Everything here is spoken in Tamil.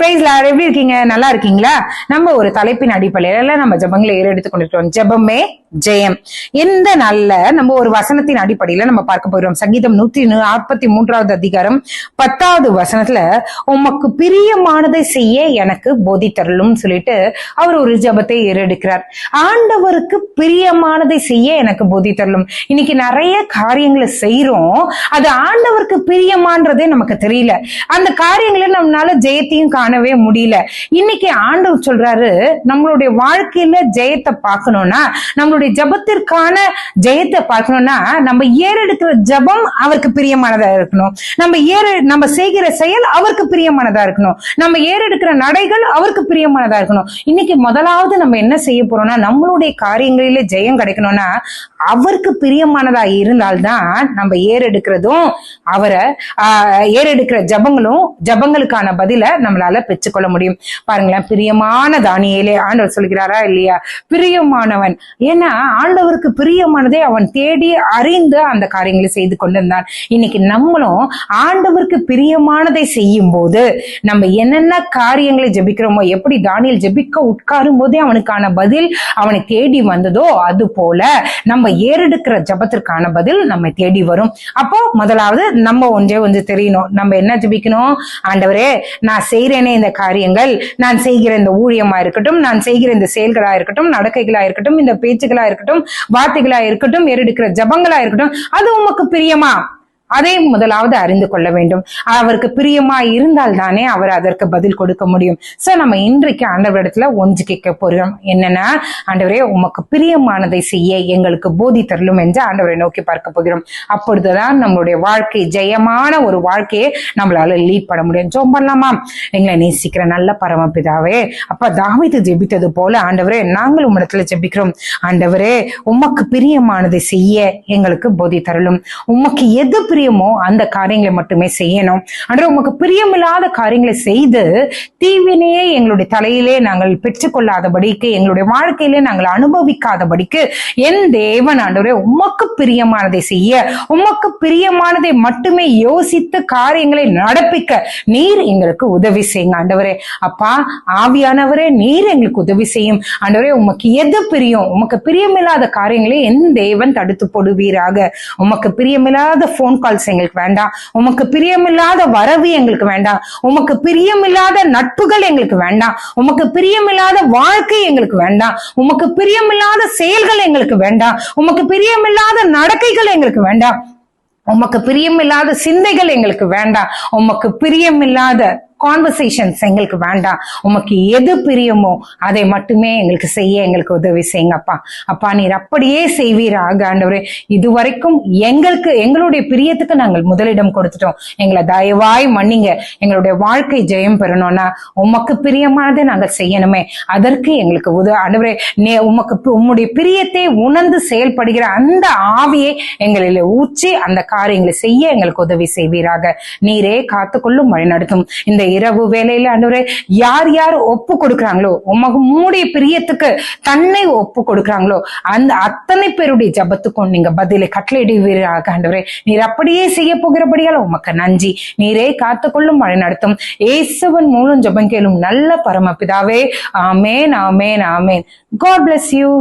Price Lord. எப்படி இருக்கீங்க? நல்லா இருக்கீங்களா? நம்ம ஒரு தலைப்பின் அடிப்படையில நம்ம ஜெபங்களை ஏறெடுத்துக் கொண்டிருக்கிறோம். ஜெபமே ஜெயம். இந்த நாள்ல நம்ம ஒரு வசனத்தின் அடிப்படையில நம்ம பார்க்க போகிறோம். சங்கீதம் 143 அதிகாரம் 10வது வசனத்துல உமக்கு பிரியமானதை செய்ய எனக்கு போதித்தருளும் சொல்லிட்டு அவர் ஒரு ஜெபத்தை ஏறெடுக்கிறார். ஆண்டவருக்கு பிரியமானதை செய்ய எனக்கு போதித்தருளும். இன்னைக்கு நிறைய காரியங்களை செய்யறோம், அது ஆண்டவருக்கு பிரியமானதே நமக்கு தெரியல. அந்த காரியங்களை நம்மளால ஜெயத்தையும் காணவே முடியல. இன்னைக்கு ஆண்டவர் சொல்றாரு, நம்மளுடைய வாழ்க்கையில ஜெயத்தை பார்க்கணும்னா, நம்மளுடைய ஜபத்திற்கான ஜெயத்தை பார்க்கணும்னா, நம்ம ஏறெடுக்கிற ஜபம் அவருக்கு பிரியமானதா இருக்கணும். நம்ம செய்கிற செயல் அவருக்கு பிரியமானதா இருக்கணும். நம்ம ஏறெடுக்கிற நடைகள் அவருக்கு பிரியமானதா இருக்கணும். இன்னைக்கு முதலாவது நம்ம என்ன செய்ய போறோம்னா, நம்மளுடைய காரியங்களில ஜெயம் கிடைக்கணும்னா அவருக்கு பிரியமானதா இருந்தால்தான் நம்ம ஏறெடுக்கிறதும் அவரை ஏறெடுக்கிற ஜபங்களுக்கான பதில நம்மளால பெற்றுக்கொள்ள முடியும். பாருங்களேன், பிரியமான தானியேலே ஆண்டவர் சொல்கிறாரா இல்லையா? பிரியமானவன். ஏன்னா ஆண்டவருக்கு பிரியமானதை அவன் தேடி அறிந்து அந்த காரியங்களை செய்து கொண்டிருந்தான். இன்னைக்கு நம்மளும் ஆண்டவருக்கு பிரியமானதை செய்யும் போது நம்ம என்னென்ன காரியங்களை ஜெபிக்கிறோமோ, எப்படி தானியேல் ஜெபிக்க உட்காரும் போதே அவனுக்கான பதில் அவனை தேடி வந்ததோ, அது போல நம்ம ஏறெடுக்கிற ஜபத்திற்கான பதில் நம்ம தேடி வரும். அப்போ முதலாவது நம்ம ஒன்று தெரியணும். நம்ம என்ன ஜெபிக்கணும்? ஆண்டவரே, நான் செய்யறேனே இந்த காரியங்கள், நான் செய்கிற இந்த ஊழியமா இருக்கட்டும், நான் செய்கிற இந்த செயல்களா இருக்கட்டும், நடக்கைகளா இருக்கட்டும், இந்த பேச்சுகளா இருக்கட்டும், வார்த்தைகளா இருக்கட்டும், ஏறெடுக்கிற ஜபங்களா இருக்கட்டும், அது உமக்கு பிரியமா? அதை முதலாவது அறிந்து கொள்ள வேண்டும். அவருக்கு பிரியமா இருந்தால் தானே அவர் அதற்கு பதில் கொடுக்க முடியும். சோ நம்ம இன்றைக்கு ஆண்டவரிடத்துல ஒன்று கேட்க போறோம். என்னன்னா, ஆண்டவரே, உமக்கு பிரியமானதை செய்ய எங்களுக்கு போதித்தருளும் என்று ஆண்டவரை நோக்கி பார்க்க போகிறோம். அப்பொழுதுதான் நம்மளுடைய வாழ்க்கை ஜெயமான ஒரு வாழ்க்கையை நம்மளால லீட் பண்ண முடியும். ஜெபம் பண்ணலாமா? எங்களை நேசிக்கிற நல்ல பரமபிதாவே, அப்ப தாவீது ஜெபித்தது போல ஆண்டவரே, நாங்கள் உம்மிடத்துல ஜெபிக்கிறோம். ஆண்டவரே, உமக்கு பிரியமானதை செய்ய எங்களுக்கு போதித்தருளும். உமக்கு எது பிரியமோ அந்த காரியங்களை மட்டுமே செய்யணும். ஆண்டவரே, உமக்கு பிரியமில்லாத காரியங்களை செய்து தீவினையே எங்களுடைய தலையிலே நாங்கள் பெற்றுக்கொள்ளாதபடிக்கு, எங்களுடைய வாழ்க்கையிலே நாங்கள் அனுபவிக்காதபடிக்கு என் தேவன் ஆண்டவரே, உமக்கு பிரியமானதை செய்ய, உமக்கு பிரியமானதை மட்டுமே யோசித்து காரியங்களை நடப்பிக்க நீர் எங்களுக்கு உதவி செய்யுங்க. ஆண்டவரே, அப்பா ஆவியானவரே, நீர் எங்களுக்கு உதவி செய்யும். ஆண்டவரே, உமக்கு எது பிரியம், உமக்கு பிரியமில்லாத காரியங்களை என் தேவன் தடுத்து போடுவீராக. உமக்கு பிரியமில்லாத போன் கால்ஸ் எங்களுக்கு வேண்டாம். உமக்கு பிரியமில்லாத வரவு எங்களுக்கு வேண்டாம். உமக்கு பிரியமில்லாத நட்புகள் எங்களுக்கு வேண்டாம். உமக்கு பிரியமில்லாத வாழ்க்கை எங்களுக்கு வேண்டாம். உமக்கு பிரியமில்லாத செயல்கள் எங்களுக்கு வேண்டாம். உமக்கு பிரியமில்லாத நடக்கைகள் எங்களுக்கு வேண்டாம். உமக்கு பிரியமில்லாத சிந்தைகள் எங்களுக்கு வேண்டாம். உமக்கு பிரியமில்லாத கான்வர்சேஷன்ஸ் எங்களுக்கு வேண்டாம். உமக்கு எது பிரியமோ அதை மட்டுமே எங்களுக்கு செய்ய எங்களுக்கு உதவி செய்யுங்க. அப்பா நீர் அப்படியே செய்வீராக. ஆண்டவரே, இதுவரைக்கும் எங்களுடைய பிரியத்துக்கு நாங்கள் முதலிடம் கொடுத்துட்டோம். எங்களை தயவாய் மன்னிங்க. எங்களுடைய வாழ்க்கை ஜெயம் பெறணும்னா உமக்கு பிரியமானதை நாங்கள் செய்யணுமே, அதற்கு எங்களுக்கு ஆண்டவரே, உம்முடைய பிரியத்தை உணர்ந்து செயல்படுகிற அந்த ஆவியை எங்களில் ஊற்றி அந்த காரியங்களை செய்ய எங்களுக்கு உதவி செய்வீராக. நீரே காத்துக்கொள்ளும், வழி நடத்தும். இந்த இரவு வேலையில ஆண்டவரே, யார் யார் ஒப்பு கொடுக்கிறாங்களோ, உம்முடைய பிரியத்துக்கு தன்னை ஒப்பு கொடுக்கிறாங்களோ, அந்த அத்தனை பேருடைய ஜபத்துக்கும் நீங்க பதிலை கட்டளையிடுவீராக. ஆண்டவரே, நீர் அப்படியே செய்ய போகிறபடியால் உமக்கு நன்றி. நீரே காத்துக்கொள்ளும், வழி நடத்தும். இயேசுவின் மூலம் ஜெபம் கேளும் நல்ல பரமபிதாவே. ஆமேன், ஆமேன், ஆமேன். God bless you.